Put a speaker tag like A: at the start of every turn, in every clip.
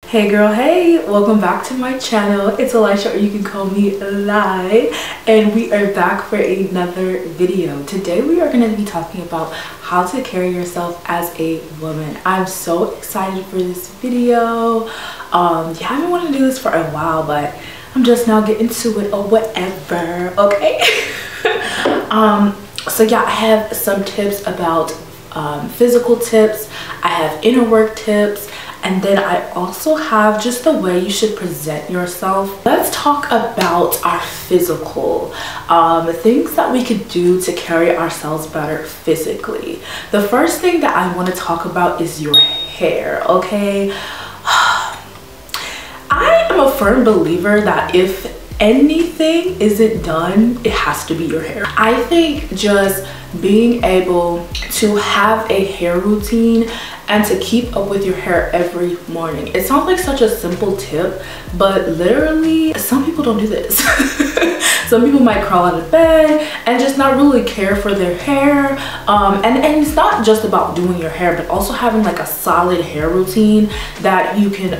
A: Hey girl, hey, welcome back to my channel. It's Aliesha, or you can call me Lai, and we are back for another video. Today we are going to be talking about how to carry yourself as a woman. I'm so excited for this video. Yeah, I've been wanting to do this for a while, but I'm just now getting to it or whatever, okay? So yeah, I have some tips about physical tips. I have inner work tips. And then I also have just the way you should present yourself. Let's talk about our physical things that we could do to carry ourselves better physically. The first thing that I want to talk about is your hair, okay? I am a firm believer that if anything isn't done, it has to be your hair. I think just being able to have a hair routine and to keep up with your hair every morning. It sounds like such a simple tip, but literally some people don't do this. Some people might crawl out of bed and just not really care for their hair. And it's not just about doing your hair, but also having like a solid hair routine that you can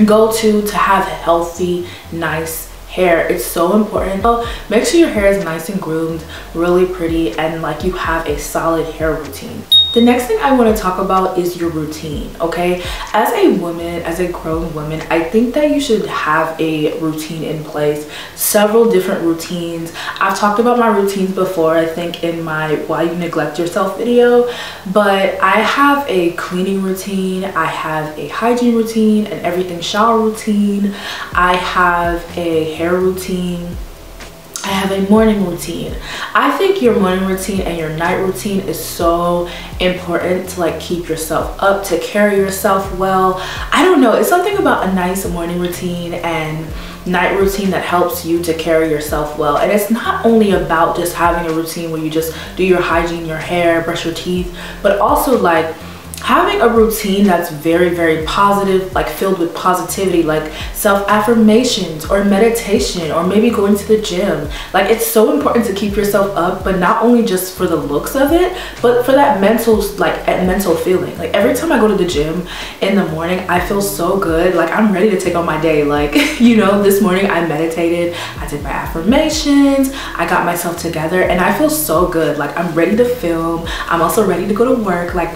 A: go to have healthy, nice hair. It's so important. So make sure your hair is nice and groomed, really pretty, and like you have a solid hair routine. The next thing I want to talk about is your routine, okay? As a woman, as a grown woman, I think that you should have a routine in place, several different routines. I've talked about my routines before, I think in my Why You Neglect Yourself video, but I have a cleaning routine, I have a hygiene routine, an everything shower routine, I have a hair routine, I have a morning routine. I think your morning routine and your night routine is so important to like keep yourself up, to carry yourself well. I don't know, it's something about a nice morning routine and night routine that helps you to carry yourself well. And it's not only about just having a routine where you just do your hygiene, your hair, brush your teeth, but also like having a routine that's very, very positive, like filled with positivity, like self-affirmations or meditation or maybe going to the gym. Like it's so important to keep yourself up, but not only just for the looks of it, but for that mental feeling. Like every time I go to the gym in the morning, I feel so good. Like I'm ready to take on my day. Like, you know, this morning I meditated, I did my affirmations, I got myself together, and I feel so good. Like I'm ready to film. I'm also ready to go to work. Like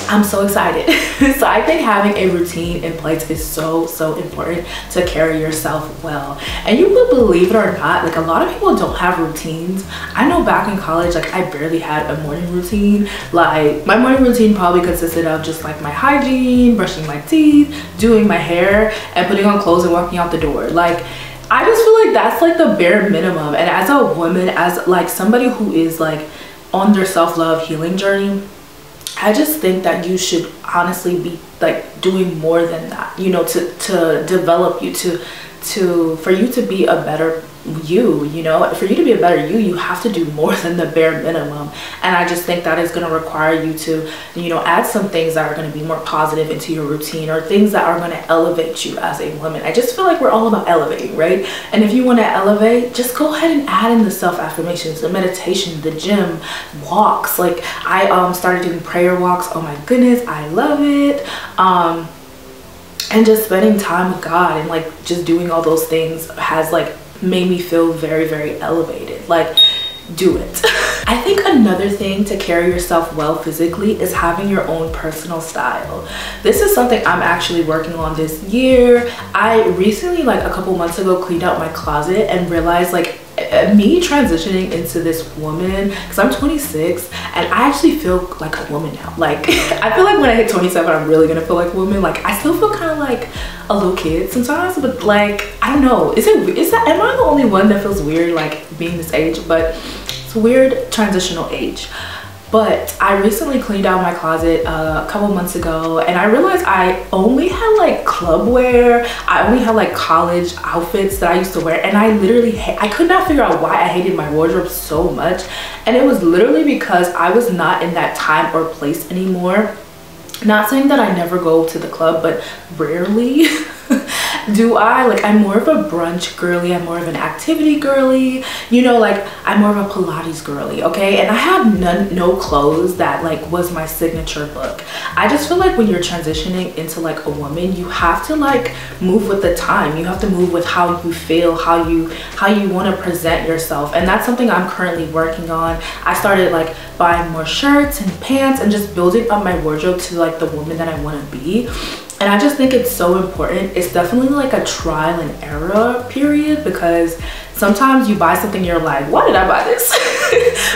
A: I'm so excited. So I think having a routine in place is so important to carry yourself well. And you would believe it or not, like a lot of people don't have routines. I know back in college, like I barely had a morning routine. Like my morning routine probably consisted of just like my hygiene, brushing my teeth, doing my hair, and putting on clothes and walking out the door. Like I just feel like that's like the bare minimum. And as a woman, as like somebody who is like on their self-love healing journey, I just think that you should honestly be like doing more than that, you know, to develop you, for you to be a better you know. For you to be a better you have to do more than the bare minimum. And I just think that is going to require you to, you know, add some things that are going to be more positive into your routine, or things that are going to elevate you as a woman. I just feel like we're all about elevating, right? And if you want to elevate, just go ahead and add in the self-affirmations, the meditation, the gym, walks. Like I started doing prayer walks. Oh my goodness, I love it. And just spending time with God and like just doing all those things has like made me feel very, very elevated. Like do it. I think another thing to carry yourself well physically is having your own personal style. This is something I'm actually working on this year. I recently, like a couple months ago, cleaned out my closet and realized like me transitioning into this woman, because I'm 26 and I actually feel like a woman now. Like I feel like when I hit 27, I'm really gonna feel like a woman. Like I still feel kind of like a little kid sometimes, but like I don't know, am I the only one that feels weird like being this age? But it's a weird transitional age. But I recently cleaned out my closet a couple months ago, and I realized I only had like club wear. I only had like college outfits that I used to wear, and I literally I could not figure out why I hated my wardrobe so much. And it was literally because I was not in that time or place anymore. Not saying that I never go to the club, but rarely. Do I? Like, I'm more of a brunch girly, I'm more of an activity girly, you know, like I'm more of a Pilates girly, okay? And I have no clothes that like was my signature look. I just feel like when you're transitioning into like a woman, you have to like move with the time. You have to move with how you feel, how you want to present yourself. And that's something I'm currently working on. I started like buying more shirts and pants and just building up my wardrobe to like the woman that I want to be. And I just think it's so important. It's definitely like a trial and error period, because sometimes you buy something, you're like, why did I buy this?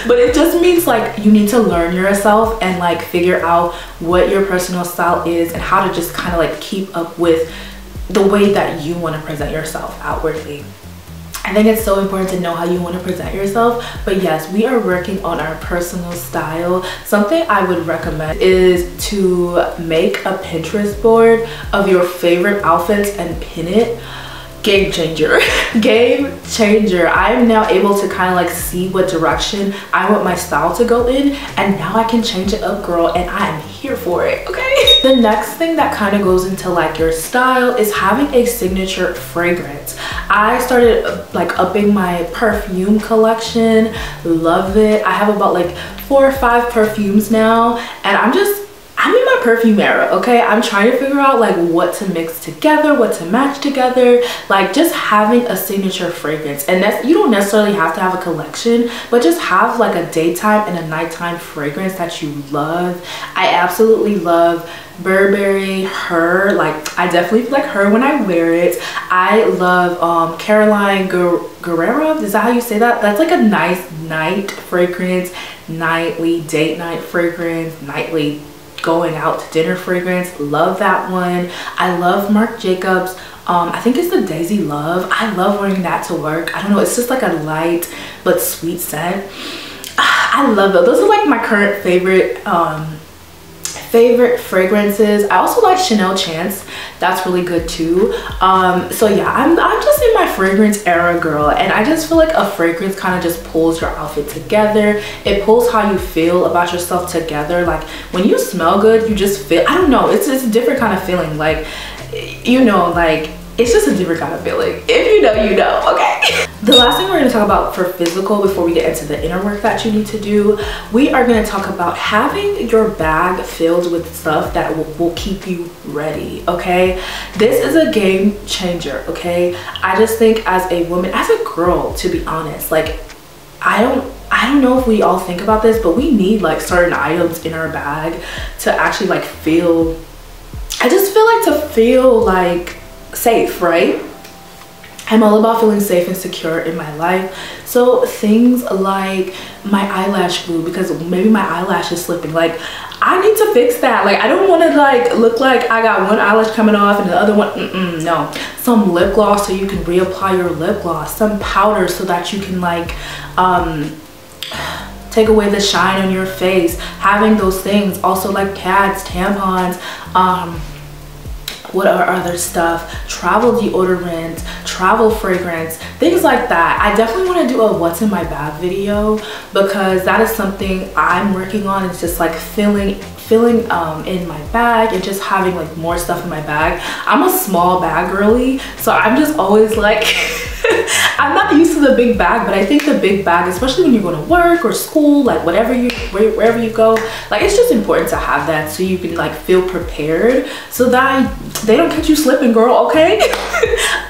A: But it just means like you need to learn yourself and like figure out what your personal style is and how to just kind of like keep up with the way that you want to present yourself outwardly. I think it's so important to know how you want to present yourself. But yes, we are working on our personal style. Something I would recommend is to make a Pinterest board of your favorite outfits and pin it. Game changer. Game changer. I am now able to kind of like see what direction I want my style to go in, and now I can change it up, girl, and I am here for it, okay? The next thing that kind of goes into like your style is having a signature fragrance. I started like upping my perfume collection. Love it. I have about like 4 or 5 perfumes now, and I'm in my perfume era, okay? I'm trying to figure out like what to mix together, what to match together, like just having a signature fragrance. And that's, you don't necessarily have to have a collection, but just have like a daytime and a nighttime fragrance that you love. I absolutely love Burberry, Her. Like, I definitely feel like Her when I wear it. I love Caroline Guerrero. Is that how you say that? That's like a nice night fragrance, nightly date night fragrance, nightly going out to dinner fragrance. Love that one. I love Marc Jacobs. I think it's the Daisy Love. I love wearing that to work. I don't know, it's just like a light but sweet scent. I love it. Those are like my current favorite fragrances. I also like Chanel Chance. That's really good too. So yeah, I'm just in my fragrance era, girl, and I just feel like a fragrance kind of just pulls your outfit together. It pulls how you feel about yourself together. Like when you smell good, you just feel, I don't know, it's a different kind of feeling. Like, you know, like it's just a different kind of feeling. If you know, you know, okay? The last thing we're gonna talk about for physical before we get into the inner work that you need to do, we are gonna talk about having your bag filled with stuff that will keep you ready, okay? This is a game changer, okay? I just think as a woman, as a girl, to be honest, like I don't know if we all think about this, but we need like certain items in our bag to actually like feel, I just feel like to feel like safe, right? I'm all about feeling safe and secure in my life. So things like my eyelash glue, because maybe my eyelash is slipping, like I need to fix that. Like I don't want to like look like I got one eyelash coming off and the other one, no. Some lip gloss so you can reapply your lip gloss, some powder so that you can like take away the shine on your face. Having those things. Also like pads, tampons, what are other stuff, travel deodorant, travel fragrance, things like that. I definitely want to do a what's in my bag video, because that is something I'm working on. It's just like filling in my bag and just having like more stuff in my bag. I'm a small bag girly, so I'm just always like I'm not used to the big bag, but I think the big bag, especially when you're going to work or school, like wherever you go, like it's just important to have that so you can like feel prepared, so that they don't catch you slipping, girl, okay?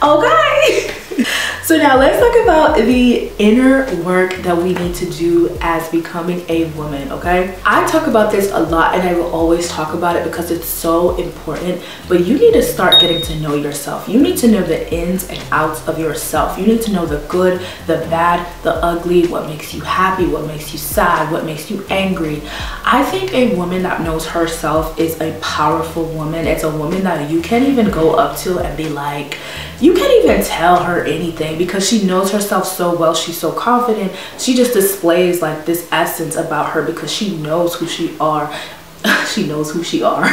A: Okay. So now let's talk about the inner work that we need to do as becoming a woman, okay? I talk about this a lot and I will always talk about it because it's so important, but you need to start getting to know yourself. You need to know the ins and outs of yourself. You need to know the good, the bad, the ugly, what makes you happy, what makes you sad, what makes you angry. I think a woman that knows herself is a powerful woman. It's a woman that you can't even go up to and be like, you can't even tell her anything, because she knows herself so well. She's so confident. She just displays like this essence about her because she knows who she are. She knows who she are.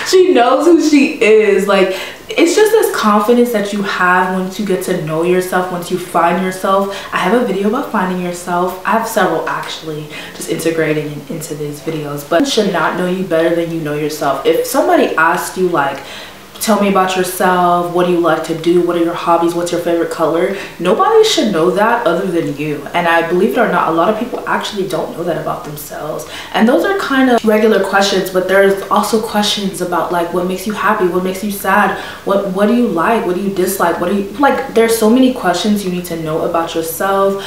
A: She knows who she is. Like, it's just this confidence that you have once you get to know yourself, once you find yourself. I have a video about finding yourself. I have several actually, just integrating into these videos. But you should not know you better than you know yourself. If somebody asked you like tell me about yourself, what do you like to do, what are your hobbies, what's your favorite color. Nobody should know that other than you. And I believe it or not, a lot of people actually don't know that about themselves. And those are kind of regular questions, but there's also questions about like what makes you happy, what makes you sad, what do you like, what do you dislike, what do you like. There's so many questions you need to know about yourself.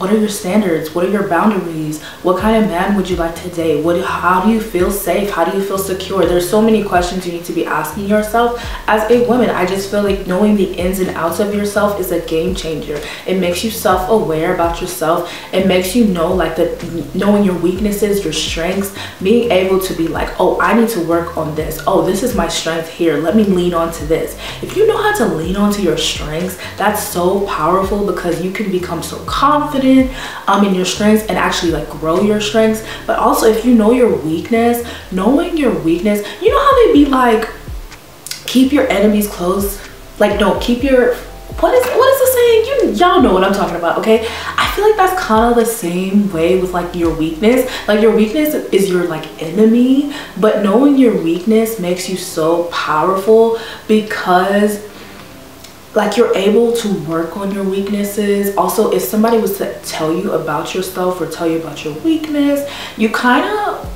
A: What are your standards, what are your boundaries, what kind of man would you like to date, how do you feel safe, how do you feel secure. There's so many questions you need to be asking yourself as a woman. I just feel like knowing the ins and outs of yourself is a game changer. It makes you self-aware about yourself. It makes you know like knowing your weaknesses, your strengths, being able to be like, oh, I need to work on this. Oh, this is my strength here, let me lean on to this. If you know how to lean onto your strengths, that's so powerful, because you can become so confident in your strengths and actually like grow your strengths. But also if you know your weakness, knowing your weakness, you know how they be like, keep your enemies close, like no, keep your, what is the saying? Y'all know what I'm talking about, okay? I feel like that's kind of the same way with like your weakness. Like your weakness is your like enemy, but knowing your weakness makes you so powerful, because like you're able to work on your weaknesses. Also, if somebody was to tell you about yourself or tell you about your weakness, you're kind of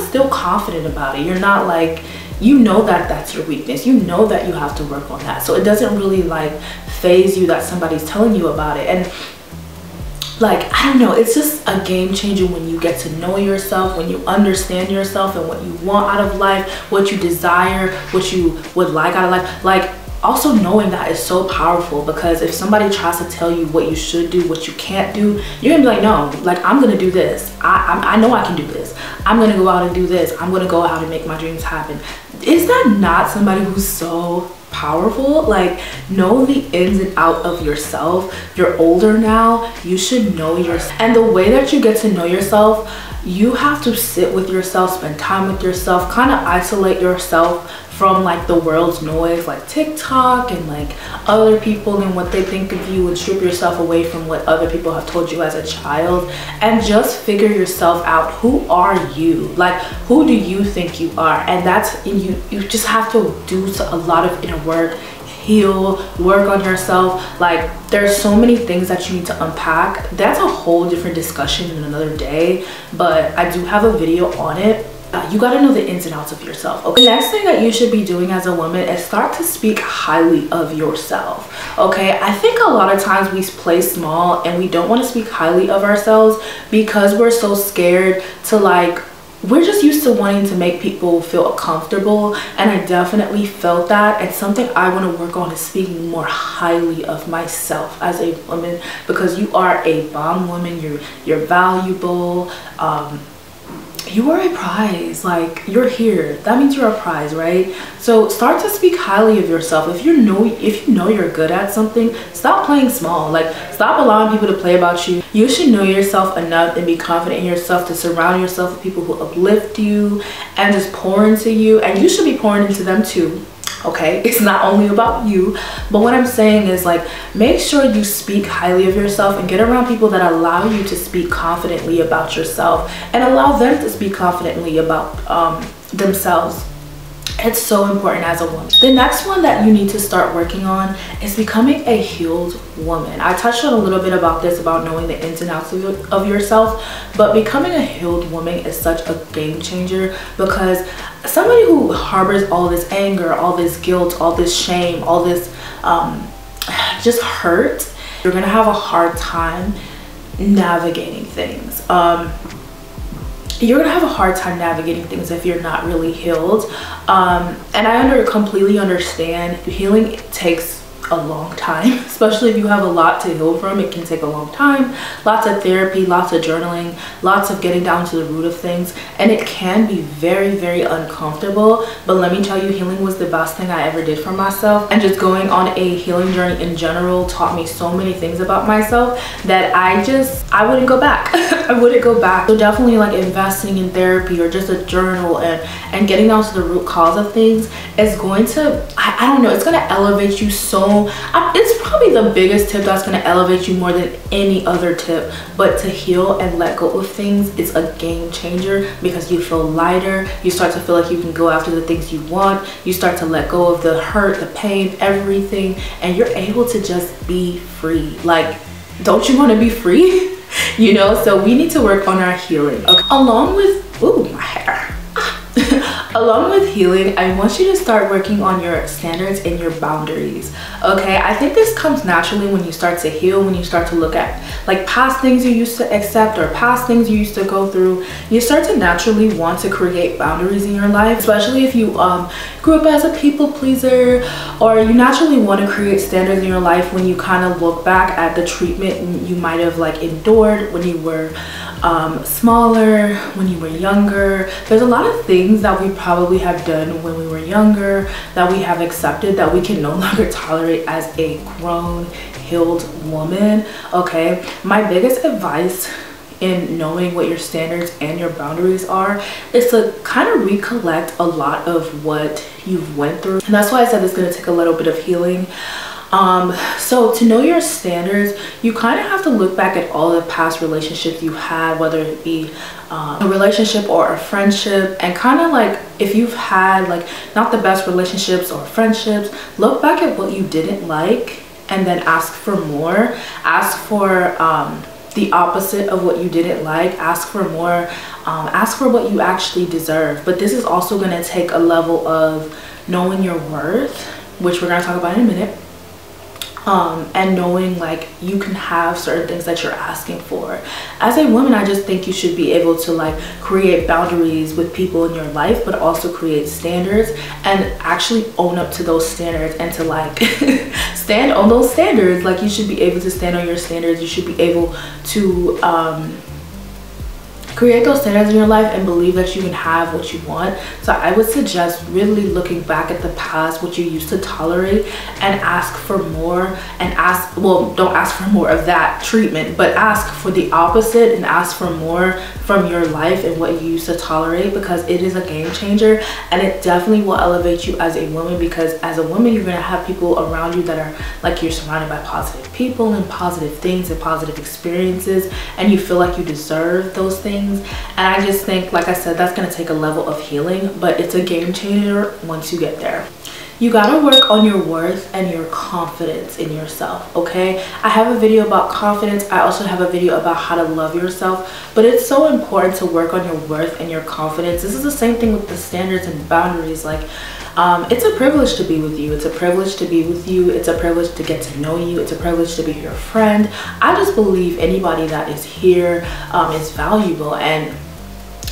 A: still confident about it. You're not like, you know that that's your weakness, you know that you have to work on that, so it doesn't really like phase you that somebody's telling you about it. And like, I don't know, it's just a game changer when you get to know yourself, when you understand yourself and what you want out of life, what you desire, what you would like out of life. Like, also knowing that is so powerful, because if somebody tries to tell you what you should do, what you can't do, you're gonna be like, no, like I'm gonna do this. I know I can do this. I'm gonna go out and do this. I'm gonna go out and make my dreams happen. Is that not somebody who's so powerful? Like, know the ins and out of yourself. You're older now, you should know yourself. And the way that you get to know yourself, you have to sit with yourself, spend time with yourself, kind of isolate yourself from like the world's noise, like TikTok and like other people and what they think of you, and strip yourself away from what other people have told you as a child, and just figure yourself out. Who are you? Like, who do you think you are? And that's, you just have to do a lot of inner work, heal, work on yourself. Like, there's so many things that you need to unpack. That's a whole different discussion in another day, but I do have a video on it. You got to know the ins and outs of yourself. Okay, the next thing that you should be doing as a woman is start to speak highly of yourself. Okay, I think a lot of times we play small and we don't want to speak highly of ourselves because we're so scared to, like, we're just used to wanting to make people feel comfortable. And I definitely felt that. And something I want to work on is speaking more highly of myself as a woman, because you are a bomb woman. You're valuable. You are a prize. Like, you're here, that means you're a prize, right? So start to speak highly of yourself. If you know you're good at something, stop playing small. Like, stop allowing people to play about you. You should know yourself enough and be confident in yourself to surround yourself with people who uplift you and just pour into you, and you should be pouring into them too. Okay, it's not only about you, but what I'm saying is, like, make sure you speak highly of yourself and get around people that allow you to speak confidently about yourself and allow them to speak confidently about themselves. It's so important as a woman. The next one that you need to start working on is becoming a healed woman. I touched on a little bit about this, about knowing the ins and outs of yourself, but becoming a healed woman is such a game changer, because somebody who harbors all this anger, all this guilt, all this shame, all this just hurt, you're gonna have a hard time navigating things. You're gonna have a hard time navigating things if you're not really healed. And I completely understand. Healing takes a long time, especially if you have a lot to heal from. It can take a long time, lots of therapy, lots of journaling, lots of getting down to the root of things, and it can be very, very uncomfortable. But let me tell you, healing was the best thing I ever did for myself, and just going on a healing journey in general taught me so many things about myself that I wouldn't go back. I wouldn't go back. So definitely, like, investing in therapy or just a journal and getting down to the root cause of things is going to, I don't know, it's going to elevate you so, it's probably the biggest tip that's going to elevate you more than any other tip. But to heal and let go of things is a game changer, because you feel lighter. You start to feel like you can go after the things you want. You start to let go of the hurt, the pain, everything, and you're able to just be free. Like, don't you want to be free? You know, so we need to work on our healing. Okay. Along with, ooh, my hair. Along with healing, I want you to start working on your standards and your boundaries. Okay, I think this comes naturally when you start to heal, when you start to look at like past things you used to accept or past things you used to go through. You start to naturally want to create boundaries in your life, especially if you grew up as a people pleaser, or you naturally want to create standards in your life when you kind of look back at the treatment you might have like endured when you were smaller, when you were younger. There's a lot of things that we probably have done when we were younger that we have accepted that we can no longer tolerate as a grown, healed woman. Okay, my biggest advice in knowing what your standards and your boundaries are is to kind of recollect a lot of what you've went through, and that's why I said it's going to take a little bit of healing. So to know your standards, you kind of have to look back at all the past relationships you had, whether it be a relationship or a friendship, and kind of like if you've had like not the best relationships or friendships, look back at what you didn't like and then ask for more. Ask for the opposite of what you didn't like. Ask for more. Ask for what you actually deserve. But this is also going to take a level of knowing your worth, which we're going to talk about in a minute. And knowing like you can have certain things that you're asking for. As a woman, I just think you should be able to like create boundaries with people in your life, but also create standards and actually own up to those standards, and to like stand on those standards. Like, you should be able to stand on your standards. You should be able to create those standards in your life and believe that you can have what you want. So I would suggest really looking back at the past, what you used to tolerate, and ask for more. And ask, well, don't ask for more of that treatment, but ask for the opposite and ask for more from your life and what you used to tolerate, because it is a game changer, and it definitely will elevate you as a woman. Because as a woman, you're going to have people around you that are like, you're surrounded by positive people and positive things and positive experiences, and you feel like you deserve those things. And I just think, like I said, that's going to take a level of healing, but it's a game changer once you get there. You got to work on your worth and your confidence in yourself. Okay, I have a video about confidence. I also have a video about how to love yourself, but it's so important to work on your worth and your confidence. This is the same thing with the standards and boundaries. Like, it's a privilege to be with you. It's a privilege to be with you. It's a privilege to get to know you. It's a privilege to be your friend. I just believe anybody that is here is valuable, and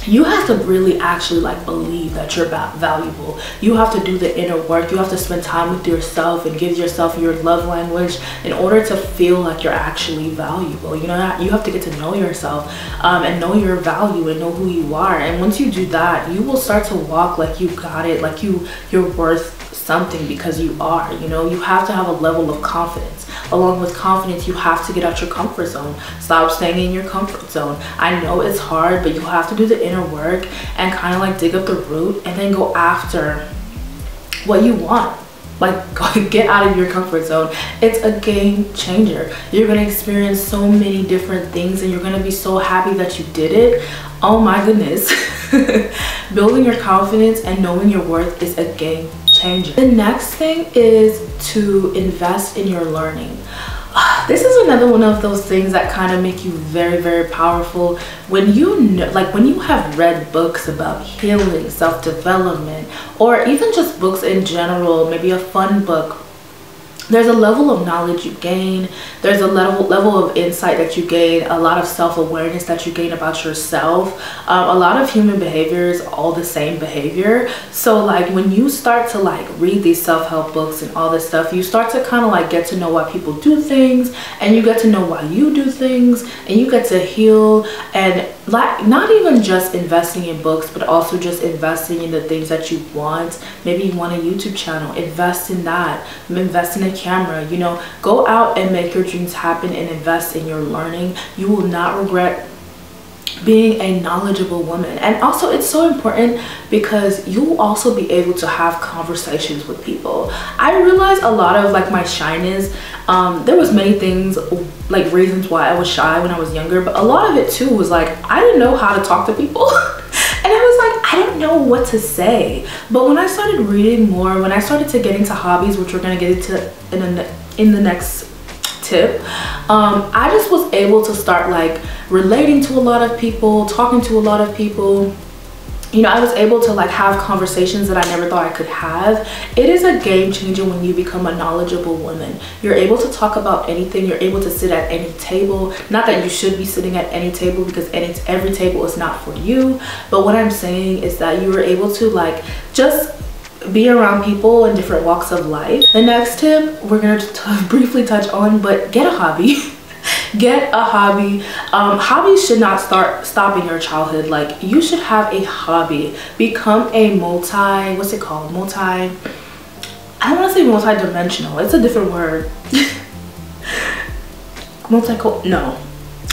A: you have to really actually like believe that you're valuable. You have to do the inner work. You have to spend time with yourself and give yourself your love language in order to feel like you're actually valuable. You know, you have to get to know yourself and know your value and know who you are. And once you do that, you will start to walk like you got it, like you're worth something, because you are. You know, you have to have a level of confidence. Along with confidence, you have to get out your comfort zone. Stop staying in your comfort zone. I know it's hard, but you have to do the inner work and kind of like dig up the root and then go after what you want. Like, get out of your comfort zone. It's a game changer. You're going to experience so many different things, and you're going to be so happy that you did it. Oh my goodness. Building your confidence and knowing your worth is a game changer. The next thing is to invest in your learning. This is another one of those things that kind of make you very, very powerful. When you know, like when you have read books about healing, self-development, or even just books in general, maybe a fun book, there's a level of knowledge you gain. There's a level of insight that you gain, a lot of self-awareness that you gain about yourself. A lot of human behavior is all the same behavior. So like when you start to like read these self-help books and all this stuff, you start to kind of like get to know why people do things, and you get to know why you do things, and you get to heal. And like, not even just investing in books, but also just investing in the things that you want. Maybe you want a YouTube channel, invest in that. Invest in a camera. You know, go out and make your dreams happen and invest in your learning. You will not regret being a knowledgeable woman. And also it's so important because you will also be able to have conversations with people. I realized a lot of like my shyness, there was many things, like reasons why I was shy when I was younger, but a lot of it too was like I didn't know how to talk to people. And I was like, I don't know what to say. But when I started reading more, when I started to get into hobbies, which we're gonna get into in the next tip, I just was able to start like relating to a lot of people, talking to a lot of people. You know, I was able to like have conversations that I never thought I could have. It is a game changer when you become a knowledgeable woman. You're able to talk about anything. You're able to sit at any table. Not that you should be sitting at any table, because every table is not for you. But what I'm saying is that you were able to like just be around people in different walks of life. The next tip we're gonna briefly touch on, but get a hobby. Get a hobby. Hobbies should not stop in your childhood. Like, you should have a hobby. Become a what's it called? I don't want to say multi-dimensional. It's a different word. No,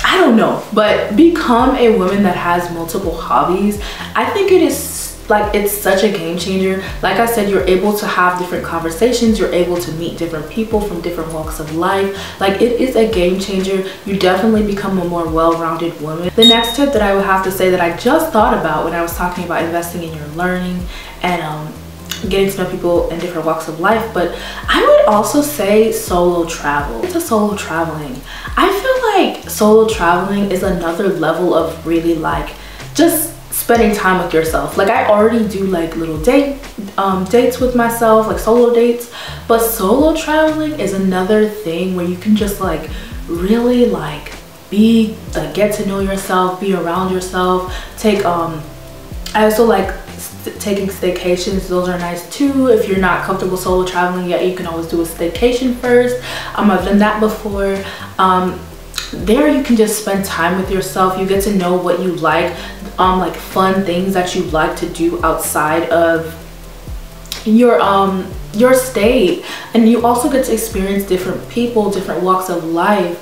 A: I don't know. But become a woman that has multiple hobbies. I think it is like, it's such a game changer. Like I said, you're able to have different conversations. You're able to meet different people from different walks of life. Like, it is a game changer. You definitely become a more well-rounded woman. The next tip that I would have to say that I just thought about when I was talking about investing in your learning and getting to know people in different walks of life, but I would also say solo travel. It's a solo traveling. I feel like solo traveling is another level of really like just spending time with yourself. Like, I already do like little dates with myself, like solo dates, but solo traveling is another thing where you can just like really like get to know yourself, be around yourself. I also like taking staycations. Those are nice too. If you're not comfortable solo traveling yet, you can always do a staycation first. I've done that before. There you can just spend time with yourself. You get to know what you like fun things that you like to do outside of your state, and you also get to experience different people, different walks of life.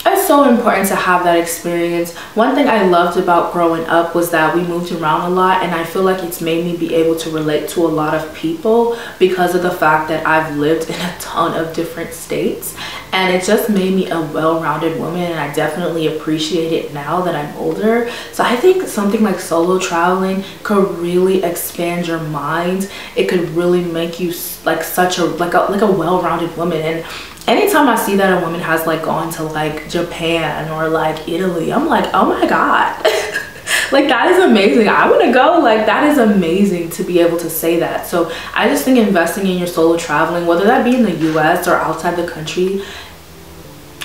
A: It's so important to have that experience. One thing I loved about growing up was that we moved around a lot, and I feel like it's made me be able to relate to a lot of people because of the fact that I've lived in a ton of different states, and it just made me a well-rounded woman, and I definitely appreciate it now that I'm older. So I think something like solo traveling could really expand your mind. It could really make you like such a well-rounded woman. And anytime I see that a woman has like gone to like Japan or like Italy, I'm like, oh my god. Like, that is amazing. I want to go. Like, that is amazing to be able to say that. So I just think investing in your solo traveling, whether that be in the US or outside the country,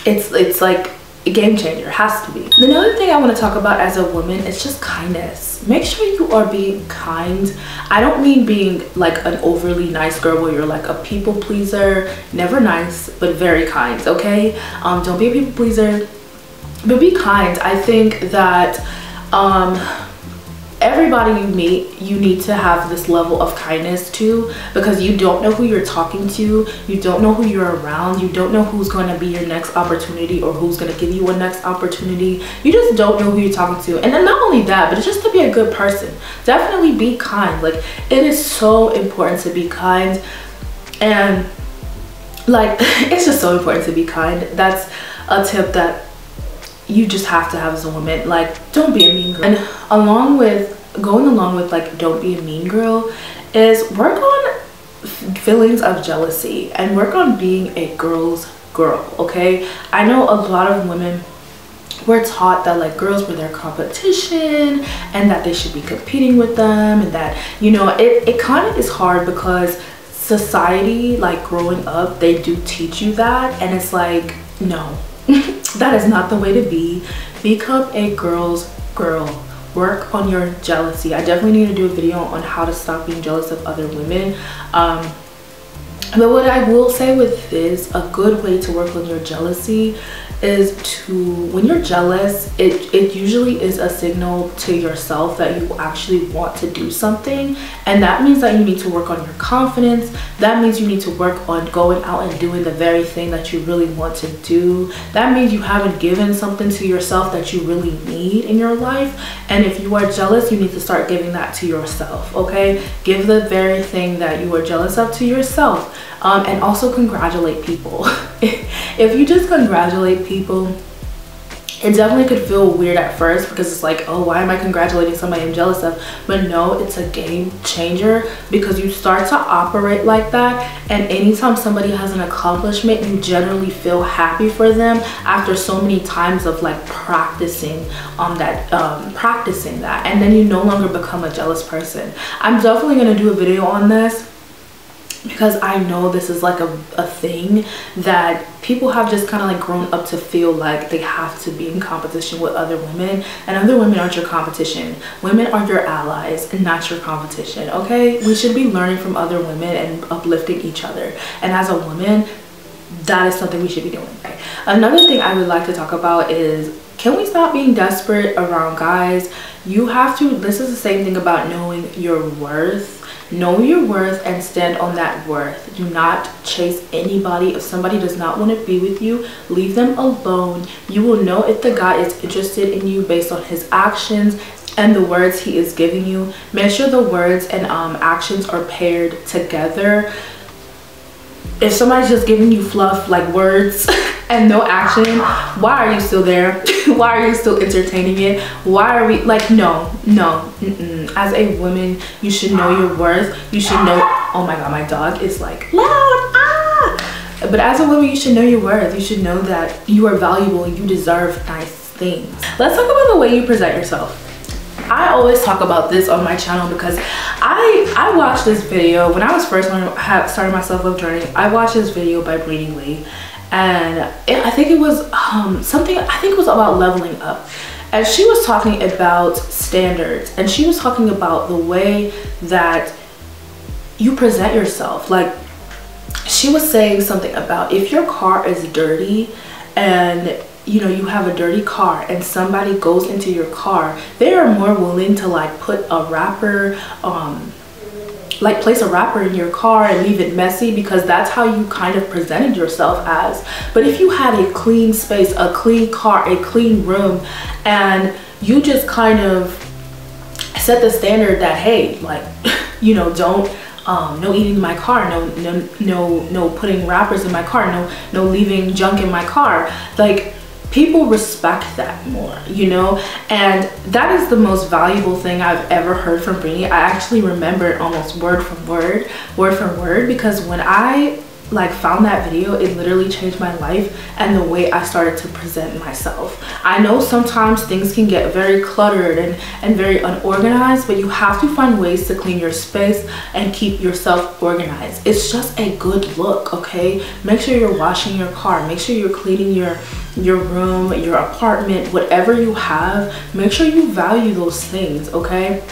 A: it's like a game changer. It has to be. Another thing I want to talk about as a woman is just kindness. Make sure you are being kind. I don't mean being like an overly nice girl where you're like a people pleaser. Never nice, but very kind, okay? Don't be a people pleaser, but be kind. I think that everybody you meet, you need to have this level of kindness to, because you don't know who you're talking to, you don't know who you're around, you don't know who's going to be your next opportunity or who's going to give you a next opportunity. You just don't know who you're talking to. And then not only that, but it's just to be a good person. Definitely be kind. Like, it is so important to be kind, and like it's just so important to be kind. That's a tip that you just have to have as a woman. Like, don't be a mean girl. And going along with like don't be a mean girl is work on feelings of jealousy and work on being a girl's girl, okay? I know a lot of women were taught that like girls were their competition and that they should be competing with them, and that, you know, it kind of is hard because society, like growing up, they do teach you that, and it's like, no. That is not the way to be. Become a girl's girl. Work on your jealousy. I definitely need to do a video on how to stop being jealous of other women. But what I will say with this, a good way to work on your jealousy is to, when you're jealous, it usually is a signal to yourself that you actually want to do something, and that means that you need to work on your confidence. That means you need to work on going out and doing the very thing that you really want to do. That means you haven't given something to yourself that you really need in your life, and if you are jealous, you need to start giving that to yourself. Okay, give the very thing that you are jealous of to yourself. And also congratulate people. If you just congratulate people, it definitely could feel weird at first because it's like, oh, why am I congratulating somebody I'm jealous of? But no, it's a game changer because you start to operate like that, and anytime somebody has an accomplishment, you generally feel happy for them after so many times of like practicing that, and then you no longer become a jealous person. I'm definitely going to do a video on this because I know this is like a thing that people have just kind of like grown up to feel like they have to be in competition with other women, and other women aren't your competition. Women are your allies and not your competition. Okay, we should be learning from other women and uplifting each other, and as a woman, that is something we should be doing. Okay? Another thing I would like to talk about is, can we stop being desperate around guys? You have to, this is the same thing about knowing your worth. Know your worth and stand on that worth. Do not chase anybody. If somebody does not want to be with you, leave them alone. You will know if the guy is interested in you based on his actions and the words he is giving you. Make sure the words and actions are paired together. If somebody's just giving you fluff like words and no action, why are you still there? Why are you still entertaining it? Why are we like, no. As a woman, you should know your worth. You should know, oh my god, my dog is like loud. But as a woman, you should know your worth. You should know that you are valuable and you deserve nice things. Let's talk about the way you present yourself. I always talk about this on my channel because I watched this video when I was first starting my self-love journey. I watched this video by Breeding Lee, and I think it was it was about leveling up, and she was talking about standards, and she was talking about the way that you present yourself. Like, she was saying something about if your car is dirty and you know you have a dirty car and somebody goes into your car, they are more willing to like put a wrapper like place a wrapper in your car and leave it messy because that's how you kind of presented yourself as. But if you had a clean space, a clean car, a clean room, and you just kind of set the standard that, hey, like, you know, don't no eating in my car, no putting wrappers in my car, no leaving junk in my car, like, people respect that more, you know. And that is the most valuable thing I've ever heard from Brittany. I actually remember it almost word for word, because when I like found that video, it literally changed my life and the way I started to present myself. I know sometimes things can get very cluttered and very unorganized, but you have to find ways to clean your space and keep yourself organized. It's just a good look, okay? Make sure you're washing your car, make sure you're cleaning your room, your apartment, whatever you have. Make sure you value those things, okay?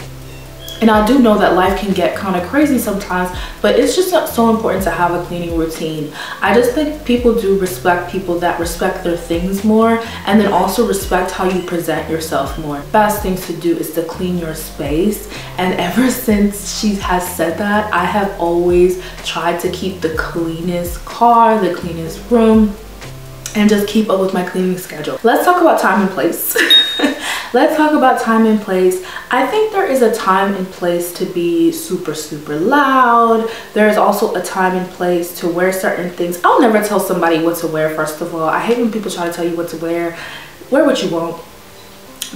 A: And I do know that life can get kind of crazy sometimes, but it's just so important to have a cleaning routine. I just think people do respect people that respect their things more, and then also respect how you present yourself more. Best things to do is to clean your space, and ever since she has said that, I have always tried to keep the cleanest car, the cleanest room, and just keep up with my cleaning schedule. Let's talk about time and place. Let's talk about time and place. I think there is a time and place to be super loud. There is also a time and place to wear certain things. I'll never tell somebody what to wear, first of all. I hate when people try to tell you what to wear. Wear what you want.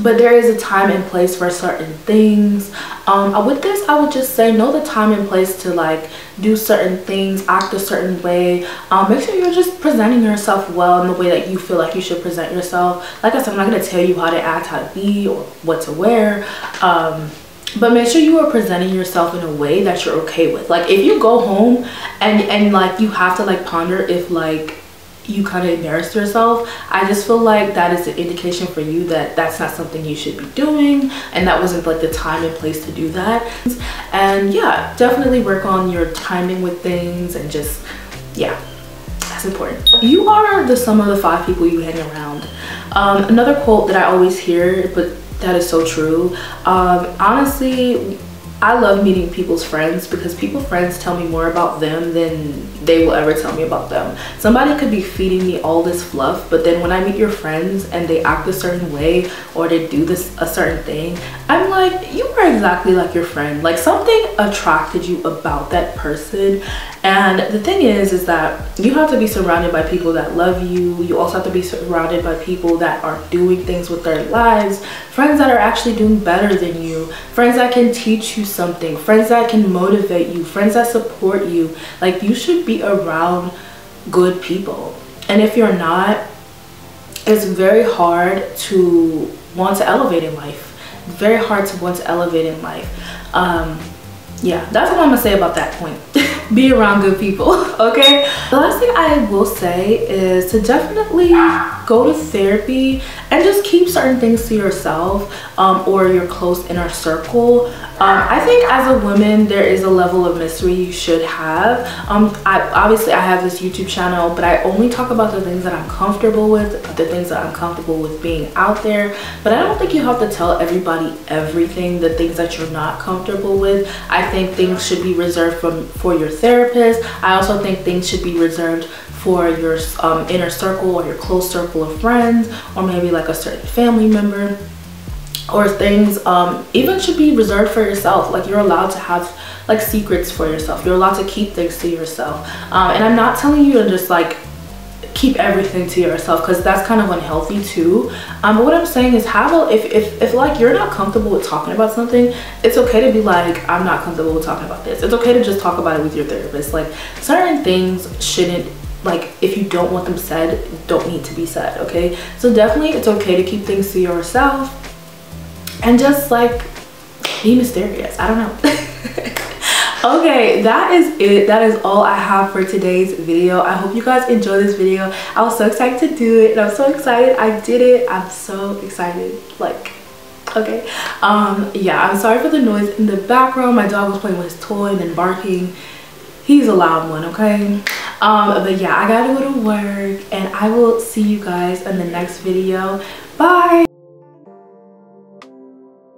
A: But there is a time and place for certain things. With this, I would just say know the time and place to like do certain things, act a certain way. Make sure you're just presenting yourself well in the way that you feel like you should present yourself. Like I said, I'm not going to tell you how to act, how to be, or what to wear. But make sure you are presenting yourself in a way that you're okay with. Like if you go home and like you have to like ponder if like you kind of embarrass yourself. I just feel like that is an indication for you that that's not something you should be doing, and that wasn't like the time and place to do that. And yeah, definitely work on your timing with things, and just, yeah, that's important. You are the sum of the 5 people you hang around. Another quote that I always hear, but that is so true. Honestly, I love meeting people's friends, because people's friends tell me more about them than they will ever tell me about them. Somebody could be feeding me all this fluff, but then when I meet your friends and they act a certain way, or they do a certain thing, I'm like, you are exactly like your friend. Like, something attracted you about that person. And the thing is that you have to be surrounded by people that love you. You also have to be surrounded by people that are doing things with their lives, friends that are actually doing better than you, friends that can teach you something, friends that can motivate you, friends that support you. Like, you should be around good people. And if you're not, it's very hard to want to elevate in life. Very hard to want to elevate in life. Yeah, that's what I'm gonna say about that point. Be around good people, okay? The last thing I will say is to definitely go to therapy and just keep certain things to yourself, or your close inner circle. I think as a woman, there is a level of mystery you should have. Obviously I have this YouTube channel, but I only talk about the things that I'm comfortable with, the things that I'm comfortable with being out there. But I don't think you have to tell everybody everything, the things that you're not comfortable with. I think things should be reserved for your therapist. I also think things should be reserved for your inner circle, or your close circle of friends, or maybe like a certain family member. Or things even should be reserved for yourself. Like, you're allowed to have like secrets for yourself. You're allowed to keep things to yourself. And I'm not telling you to just like keep everything to yourself, because that's kind of unhealthy too. But what I'm saying is, if like you're not comfortable with talking about something, it's okay to be like, I'm not comfortable with talking about this. It's okay to just talk about it with your therapist. Like, certain things shouldn't, like, if you don't want them said, don't need to be said, okay? So definitely it's okay to keep things to yourself. And just like be mysterious. I don't know. Okay, that is it. That is all I have for today's video. I hope you guys enjoyed this video. I was so excited to do it, and I'm so excited I did it. I'm so excited. Like, okay. Yeah, I'm sorry for the noise in the background. My dog was playing with his toy and then barking. He's a loud one, okay? But yeah, I gotta go to work, and I will see you guys in the next video. Bye.